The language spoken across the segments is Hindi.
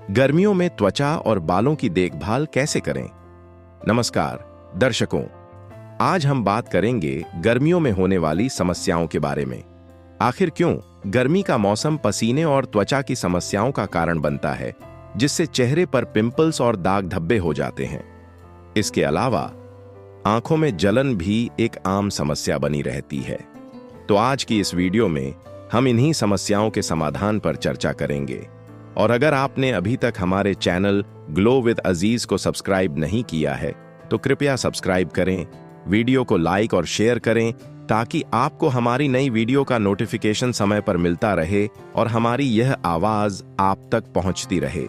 गर्मियों में त्वचा और बालों की देखभाल कैसे करें। नमस्कार दर्शकों, आज हम बात करेंगे गर्मियों में होने वाली समस्याओं के बारे में। आखिर क्यों गर्मी का मौसम पसीने और त्वचा की समस्याओं का कारण बनता है, जिससे चेहरे पर पिंपल्स और दाग धब्बे हो जाते हैं। इसके अलावा आंखों में जलन भी एक आम समस्या बनी रहती है। तो आज की इस वीडियो में हम इन्हीं समस्याओं के समाधान पर चर्चा करेंगे। और अगर आपने अभी तक हमारे चैनल ग्लो विद अजीज को सब्सक्राइब नहीं किया है तो कृपया सब्सक्राइब करें, वीडियो को लाइक और शेयर करें ताकि आपको हमारी नई वीडियो का नोटिफिकेशन समय पर मिलता रहे और हमारी यह आवाज आप तक पहुंचती रहे।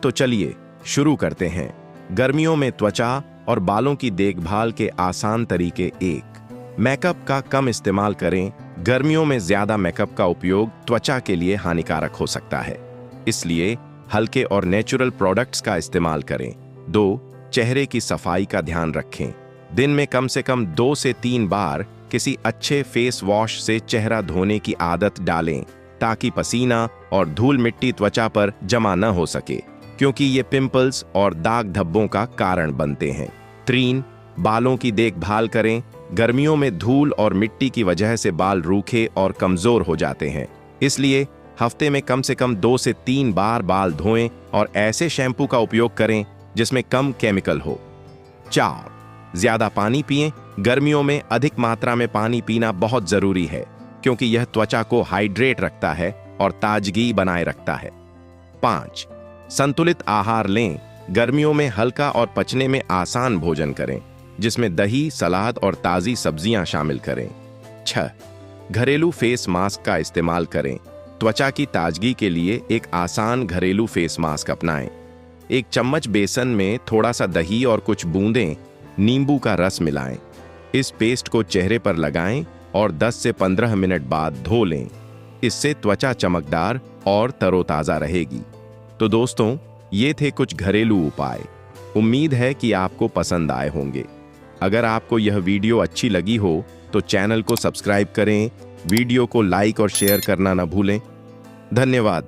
तो चलिए शुरू करते हैं। गर्मियों में त्वचा और बालों की देखभाल के आसान तरीके। 1, मेकअप का कम इस्तेमाल करें। गर्मियों में ज्यादा मेकअप का उपयोग त्वचा के लिए हानिकारक हो सकता है, इसलिए हल्के और नेचुरल प्रोडक्ट्स का इस्तेमाल करें। 2, चेहरे की सफाई का ध्यान रखें। दिन में कम से कम 2 से 3 बार किसी अच्छे फेस वॉश से चेहरा धोने की आदत डालें ताकि पसीना और धूल मिट्टी त्वचा पर जमा न हो सके, क्योंकि ये पिंपल्स और दाग धब्बों का कारण बनते हैं। 3, बालों की देखभाल करें। गर्मियों में धूल और मिट्टी की वजह से बाल रूखे और कमजोर हो जाते हैं, इसलिए हफ्ते में कम से कम 2 से 3 बार बाल धोएं और ऐसे शैम्पू का उपयोग करें जिसमें कम केमिकल हो। 4, ज्यादा पानी पिएं। गर्मियों में अधिक मात्रा में पानी पीना बहुत जरूरी है, क्योंकि यह त्वचा को हाइड्रेट रखता है और ताजगी बनाए रखता है। 5, संतुलित आहार लें। गर्मियों में हल्का और पचने में आसान भोजन करें, जिसमें दही, सलाद और ताजी सब्जियां शामिल करें। 6, घरेलू फेस मास्क का इस्तेमाल करें। त्वचा की ताजगी के लिए एक आसान घरेलू फेस मास्क अपनाएं। 1 चम्मच बेसन में थोड़ा सा दही और कुछ बूंदें नींबू का रस मिलाएं। इस पेस्ट को चेहरे पर लगाएं और 10 से 15 मिनट बाद धो लें। इससे त्वचा चमकदार और तरोताजा रहेगी। तो दोस्तों, ये थे कुछ घरेलू उपाय। उम्मीद है कि आपको पसंद आए होंगे। अगर आपको यह वीडियो अच्छी लगी हो तो चैनल को सब्सक्राइब करें, वीडियो को लाइक और शेयर करना न भूलें। धन्यवाद।